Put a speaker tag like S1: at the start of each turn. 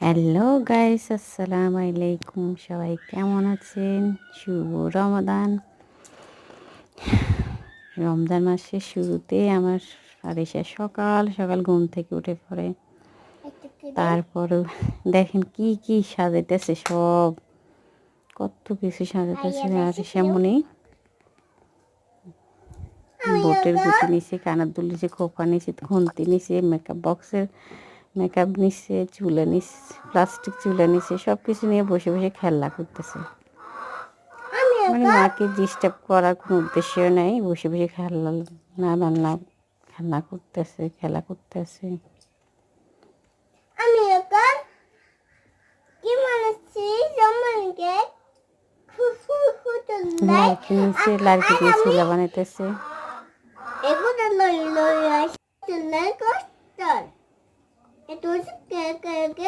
S1: Hello guys, আসসালামু আলাইকুম। সবাই কেমন আছেন? শুভ রমাদান। রমজান মাসের শুরুতে আমার আরিশা সকাল সকাল ঘুম থেকে উঠে পড়ে। তারপরে দেখেন কি কি সাজাইতেছে, সব কত কিছু সাজাইতেছে। আরিশা মনি বোটের গুটি নিচে, কানের দুল নিচে, খোপা নিচে, খুন্তি নিচে, মেকআপ বক্সের মেকআপ নিচ্ছে, চুলে নিচ্ছে, প্লাস্টিক চুলে নিচ্ছে, সব কিছু নিয়ে বসে বসে খেলা করতেছে। মানে মাকে ডিস্টার্ব করার কোনো উদ্দেশ্য নেই, বসে বসে খেলা না রান্না খেলা করতেছে, খেলা করতেছে।
S2: আমি এখন কি বানাচ্ছি জমানকে
S1: লাড়কি নিচে, লাড়কি দিয়ে চুলা বানাইতেছে।
S2: এগুলো লই লই আসলে কষ্ট এত কে কে কে